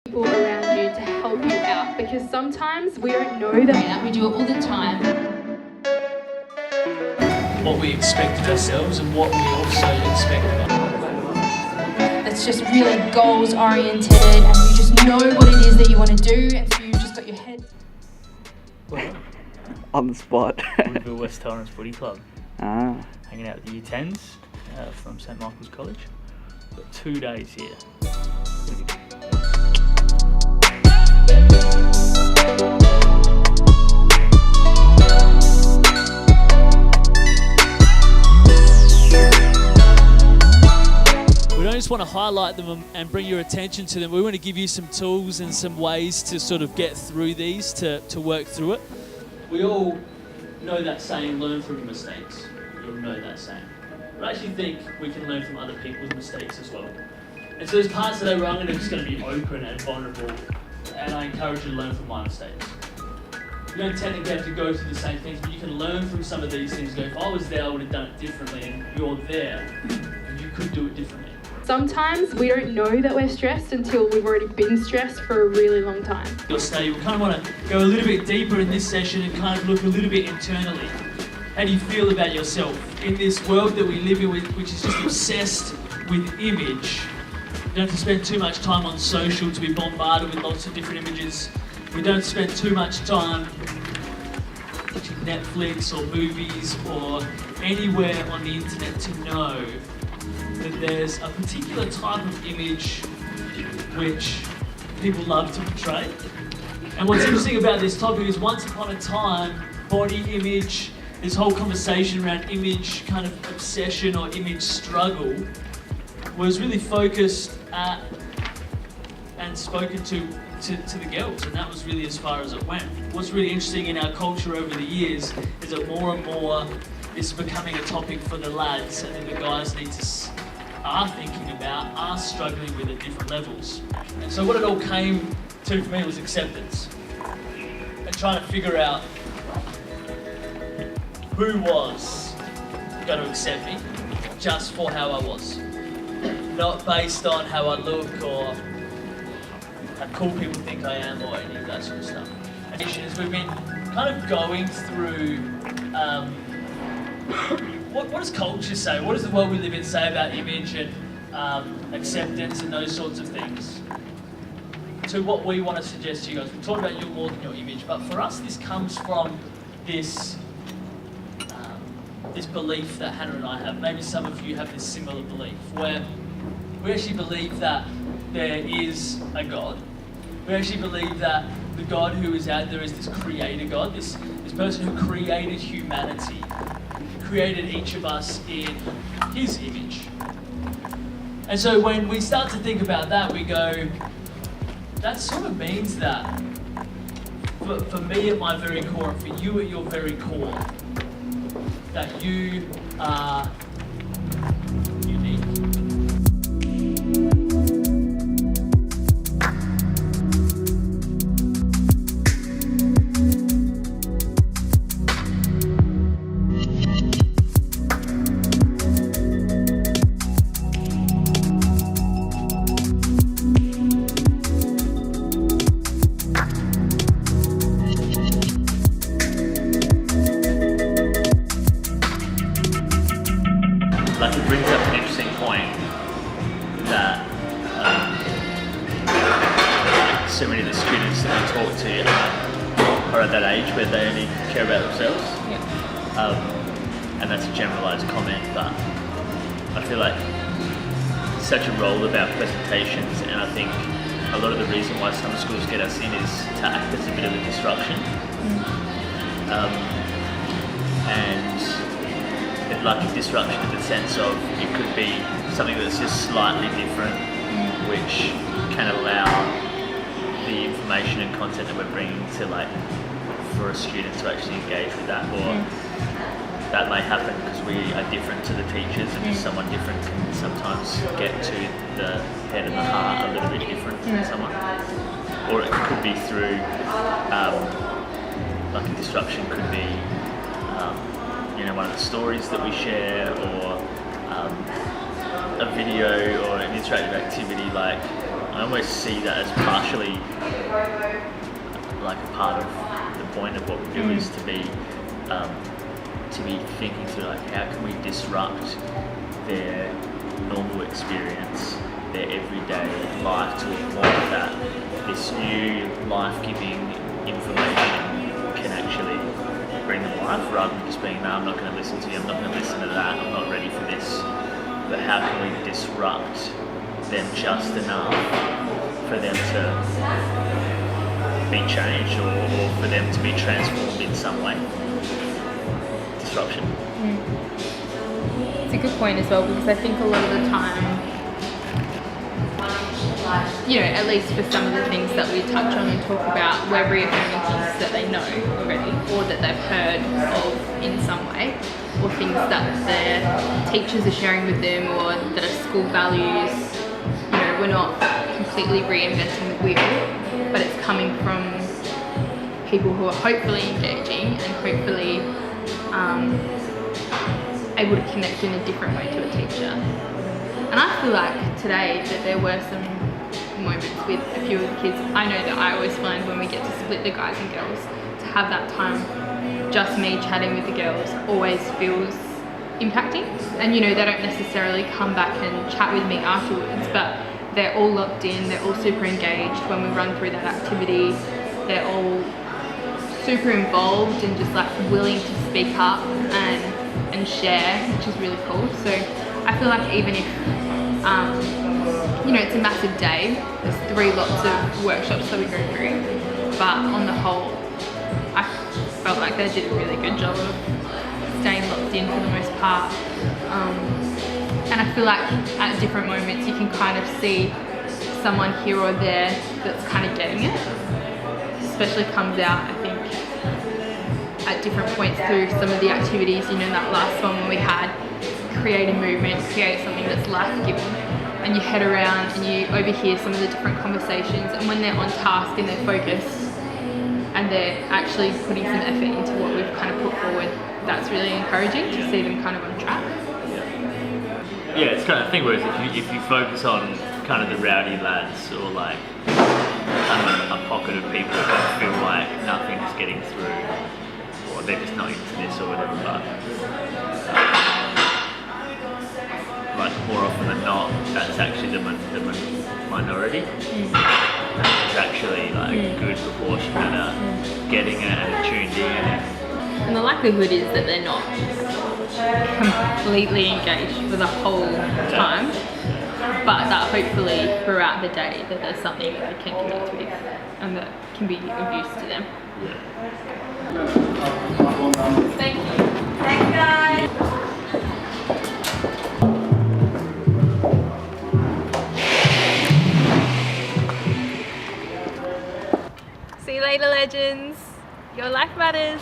people around you to help you out, because sometimes we don't know that. We do it all the time. What we expect of ourselves and what we also expect of others. That's just really goals oriented, and you just know what it is that you want to do, and so you've just got your head. Well, On the spot. Woodville West Torrens Footy Club. Hanging out with the Year 10s from St Michael's College. Got 2 days here. We don't just want to highlight them and bring your attention to them. We want to give you some tools and some ways to sort of get through these, to work through it. We all know that saying, learn from your mistakes. You'll know that saying. But I actually think we can learn from other people's mistakes as well. And so there's parts that are wrong and I'm just going to be open and vulnerable, and I encourage you to learn from my mistakes. You don't technically have to go through the same things, but you can learn from some of these things. Go, if I was there, I would have done it differently, and you're there, and you could do it differently. Sometimes we don't know that we're stressed until we've already been stressed for a really long time. Your study, we kind of want to go a little bit deeper in this session and kind of look a little bit internally. How do you feel about yourself in this world that we live in, which is just obsessed with image? We don't have to spend too much time on social to be bombarded with lots of different images. We don't spend too much time watching Netflix or movies or anywhere on the internet to know that there's a particular type of image which people love to portray. And what's interesting about this topic is once upon a time, body image, this whole conversation around image kind of obsession or image struggle was really focused at and spoken to the girls, and that was really as far as it went. What's really interesting in our culture over the years is that more and more this is becoming a topic for the lads, and then the guys are thinking about, are struggling with at different levels. And so what it all came to for me was acceptance, and trying to figure out who was going to accept me just for how I was, not based on how I look or how cool people think I am or any of that sort of stuff. And as we've been kind of going through what does culture say? What does the world we live in say about image and acceptance and those sorts of things? To what we want to suggest to you guys. We talk about you're more than your image, but for us this comes from this belief that Hannah and I have. Maybe some of you have this similar belief, where we actually believe that there is a God. We actually believe that the God who is out there is this creator God, this person who created humanity, created each of us in his image. And so when we start to think about that, we go, that sort of means that for me at my very core, and for you at your very core, that you are unique. Like, it brings up an interesting point that so many of the students that we talk to are at that age where they only care about themselves. And that's a generalised comment, but I feel like it's such a role about presentations, and I think a lot of the reason why some schools get us in is to act as a bit of a disruption. And like a disruption in the sense of it could be something that's just slightly different, which can allow the information and content that we're bringing to, like, for a student to actually engage with that, or that may happen because we are different to the teachers, and just someone different can sometimes get to the head and the heart a little bit different than someone. Or it could be through, like a disruption could be one of the stories that we share, or a video or an interactive activity like I almost see that as partially like a part of the point of what we do is to be thinking through like how can we disrupt their normal experience, their everyday life to a point that this new life-giving information can actually bring them life rather than just being, no, I'm not going to listen to you, I'm not going to listen to that, I'm not ready for this. But how can we disrupt them just enough for them to be changed or for them to be transformed in some way? Disruption. It's a good point as well, because I think a lot of the time, you know, at least for some of the things that we touch on and talk about, we're reaffirming things that they know already or that they've heard of in some way, or things that their teachers are sharing with them or that are school values. You know, we're not completely reinventing the wheel, but it's coming from people who are hopefully engaging and hopefully able to connect in a different way to a teacher. And I feel like today that there were some moments with a few of the kids. I know that I always find when we get to split the guys and girls, to have that time, just me chatting with the girls, always feels impacting. And you know, they don't necessarily come back and chat with me afterwards, but they're all locked in, they're all super engaged when we run through that activity. They're all super involved and just like willing to speak up and share, which is really cool. So I feel like even if you know, it's a massive day, there's 3 lots of workshops that we go through, but on the whole I felt like they did a really good job of staying locked in for the most part. And I feel like at different moments you can kind of see someone here or there that's kind of getting it. Especially comes out, I think, at different points through some of the activities. You know, that last one when we had create a movement, create something that's life-giving, and you head around and you overhear some of the different conversations, and when they're on task and they're focused and they're actually putting some effort into what we've kind of put forward, that's really encouraging to see them kind of on track. Yeah, it's kind of thing, whereas if you focus on kind of the rowdy lads or like kind of a pocket of people that feel like nothing's getting through or they're just not into this or whatever, but like more often than not, that's actually the minority. It's actually like a good proportion that are getting it and tuned in. And the likelihood is that they're not completely engaged for the whole time, but that hopefully throughout the day that there's something that they can connect with and that can be of use to them. Thank you. Thanks guys. See you later, legends. Your life matters.